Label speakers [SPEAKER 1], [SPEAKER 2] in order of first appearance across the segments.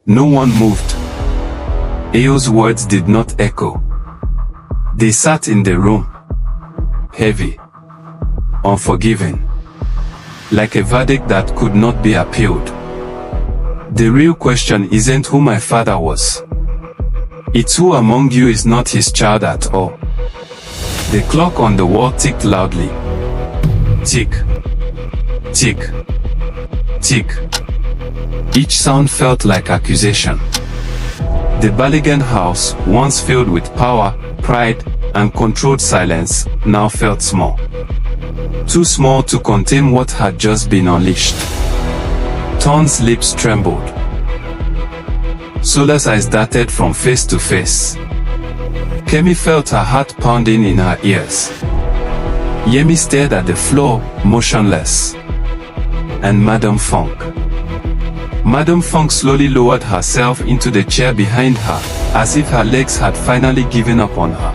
[SPEAKER 1] No one moved. Ayo's words did not echo. They sat in the room, heavy, unforgiving, like a verdict that could not be appealed. The real question isn't who my father was. It's who among you is not his child at all. The clock on the wall ticked loudly. Tick, tick, tick. Each sound felt like accusation. The Balogun house, once filled with power, pride, and controlled silence, now felt small. Too small to contain what had just been unleashed. Ton's lips trembled. Tola's eyes darted from face to face. Kemi felt her heart pounding in her ears. Yemi stared at the floor, motionless. And Madame Funk. Madame Funk slowly lowered herself into the chair behind her, as if her legs had finally given up on her.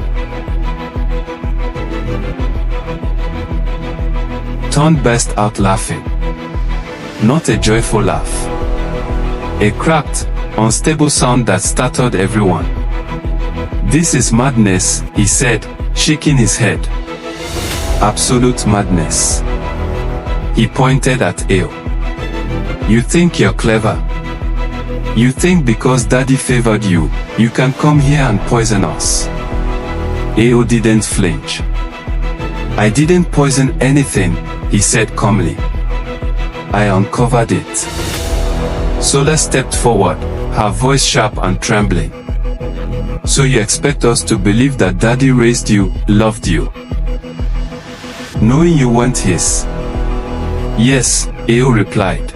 [SPEAKER 1] Ton burst out laughing. Not a joyful laugh. A cracked, unstable sound that startled everyone. "This is madness," he said, shaking his head. "Absolute madness." He pointed at Ayo. "You think you're clever? You think because Daddy favored you, you can come here and poison us?" Ayo didn't flinch. "I didn't poison anything," he said calmly. "I uncovered it." Tola stepped forward, her voice sharp and trembling. "So you expect us to believe that Daddy raised you, loved you, knowing you weren't his?" "Yes," Ayo replied.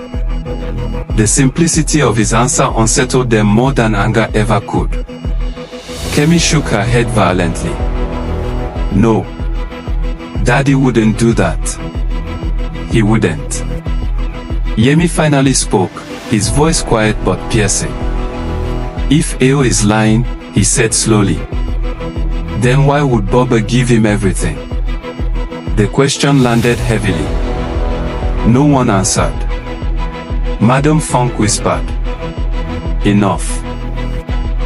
[SPEAKER 1] The simplicity of his answer unsettled them more than anger ever could. Kemi shook her head violently. "No. Daddy wouldn't do that. He wouldn't." Yemi finally spoke, his voice quiet but piercing. "If Ayo is lying," he said slowly, "then why would Baba give him everything?" The question landed heavily. No one answered. Madame Funk whispered, "Enough."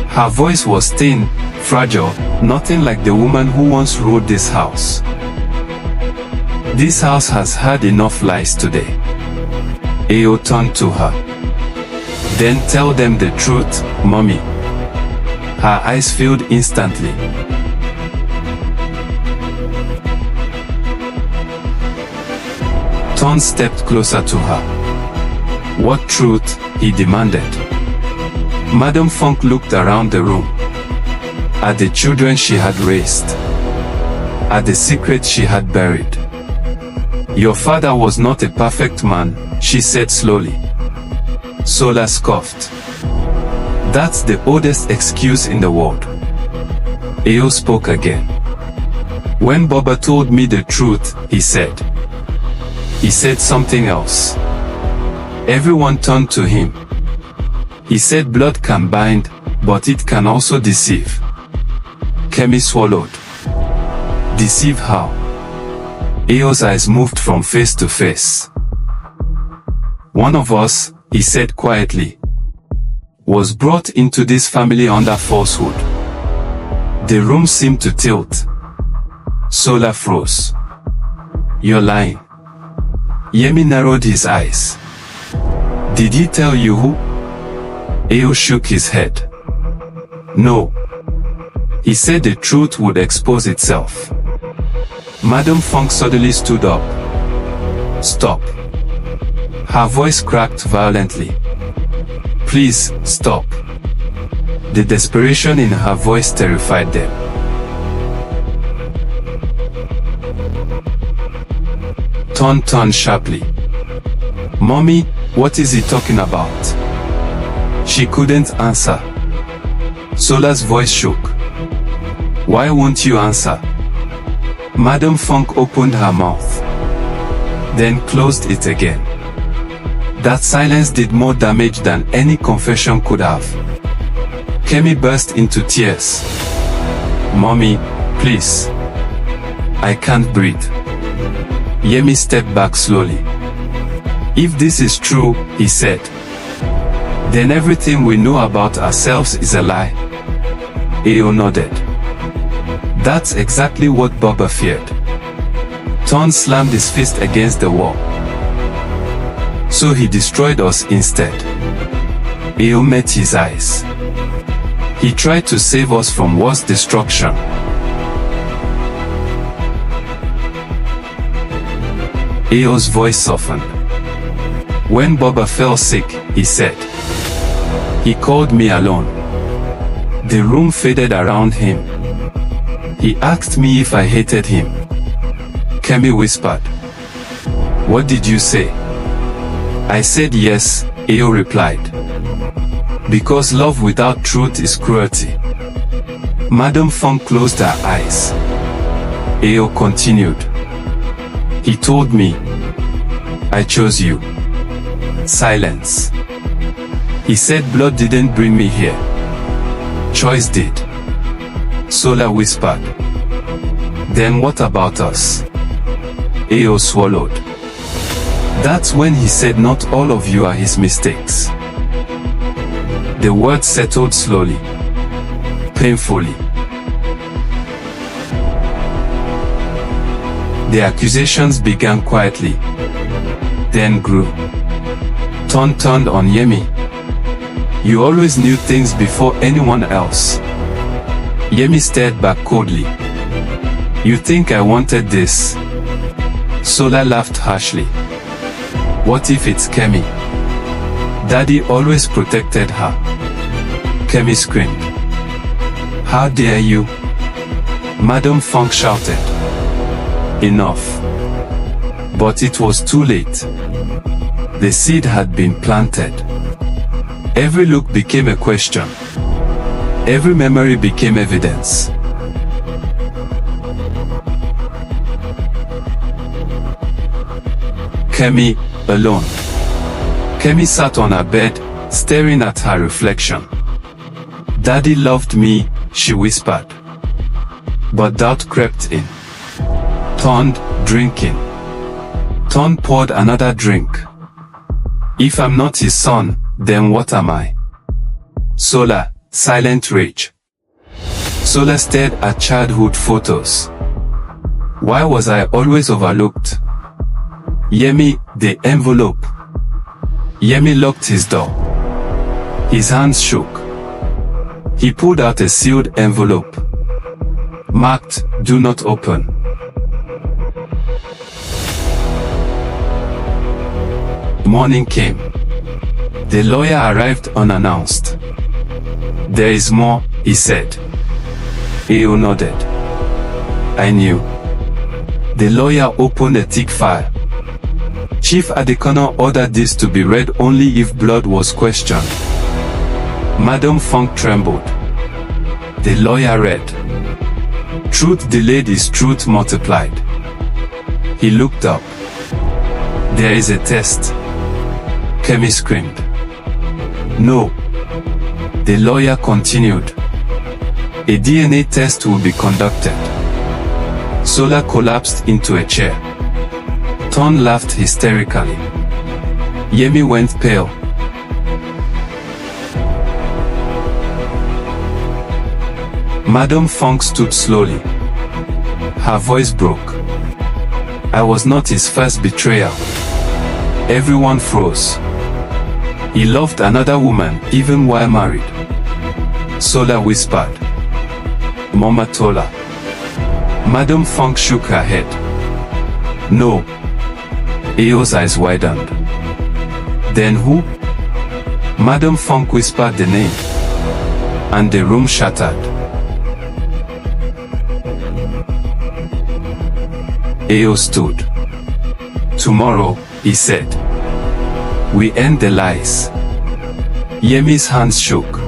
[SPEAKER 1] Her voice was thin, fragile, nothing like the woman who once ruled this house. "This house has had enough lies today." Ayo turned to her. "Then tell them the truth, Mommy." Her eyes filled instantly. Ton stepped closer to her. "What truth?" he demanded. Madame Funk looked around the room. At the children she had raised. At the secret she had buried. "Your father was not a perfect man," she said slowly. Tola scoffed. "That's the oldest excuse in the world." Ayo spoke again. "When Baba told me the truth," he said. "He said something else." Everyone turned to him. "He said blood can bind, but it can also deceive." Kemi swallowed. "Deceive how?" Ayo's eyes moved from face to face. "One of us," he said quietly, "was brought into this family under falsehood." The room seemed to tilt. Tola froze. "You're lying." Yemi narrowed his eyes. "Did he tell you who?" Ayo shook his head. "No. He said the truth would expose itself." Madame Funk suddenly stood up. "Stop." Her voice cracked violently. "Please, stop." The desperation in her voice terrified them. Ton turned sharply. "Mommy, what is he talking about?" She couldn't answer. Tola's voice shook. "Why won't you answer?" Madame Funk opened her mouth, then closed it again. That silence did more damage than any confession could have. Kemi burst into tears. "Mommy, please. I can't breathe." Yemi stepped back slowly. "If this is true," he said, Then everything we know about ourselves is a lie. Ao nodded. That's exactly what Baba feared. Ton slammed his fist against the wall. So he destroyed us instead. Ao met his eyes. He tried to save us from worse destruction. Ao's voice softened. When Baba fell sick, he said. He called me alone. The room faded around him. He asked me if I hated him. Kemi whispered. What did you say? I said yes, Ao replied. Because love without truth is cruelty. Madam Funk closed her eyes. Ao continued. He told me, I chose you. Silence. He said blood didn't bring me here. Choice did. Sola whispered. Then what about us? Ao swallowed. That's when he said not all of you are his mistakes. The words settled slowly, painfully. The accusations began quietly, then grew. Ton turned on Yemi. You always knew things before anyone else. Yemi stared back coldly. You think I wanted this? Sola laughed harshly. What if it's Kemi? Daddy always protected her. Kemi screamed. How dare you? Madam Funk shouted. Enough. But it was too late. The seed had been planted. Every look became a question. Every memory became evidence. Kemi, alone. Kemi sat on her bed, staring at her reflection. Daddy loved me, she whispered. But doubt crept in. Turned, drinking. Ton poured another drink. If I'm not his son, then what am I? Sola, silent rage. Sola stared at childhood photos. Why was I always overlooked? Yemi, the envelope. Yemi locked his door. His hands shook. He pulled out a sealed envelope. Marked, do not open. Morning came. The lawyer arrived unannounced. There is more, he said. Ao nodded. I knew. The lawyer opened a thick file. Chief Adekunle ordered this to be read only if blood was questioned. Madam Funk trembled. The lawyer read. Truth delayed is truth multiplied. He looked up. There is a test. Kemi screamed. No. The lawyer continued. A DNA test will be conducted. Sola collapsed into a chair. Ton laughed hysterically. Yemi went pale. Madam Funk stood slowly. Her voice broke. I was not his first betrayal. Everyone froze. He loved another woman even while married. Sola whispered. Mama Tola. Madam Funk shook her head. No. Ao's eyes widened. Then who? Madam Funk whispered the name. And the room shattered. Ao stood. Tomorrow, he said. We end the lies. Yemi's hands shook.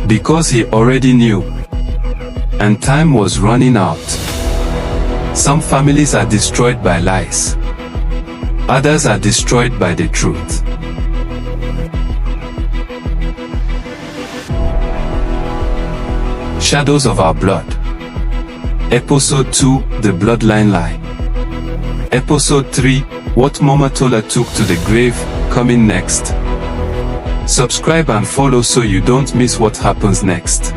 [SPEAKER 1] Because he already knew. And time was running out. Some families are destroyed by lies. Others are destroyed by the truth. Shadows of Our Blood. Episode 2, The Bloodline Lie. Episode 3, What Mama Tola Took to the Grave, coming next. Subscribe and follow so you don't miss what happens next.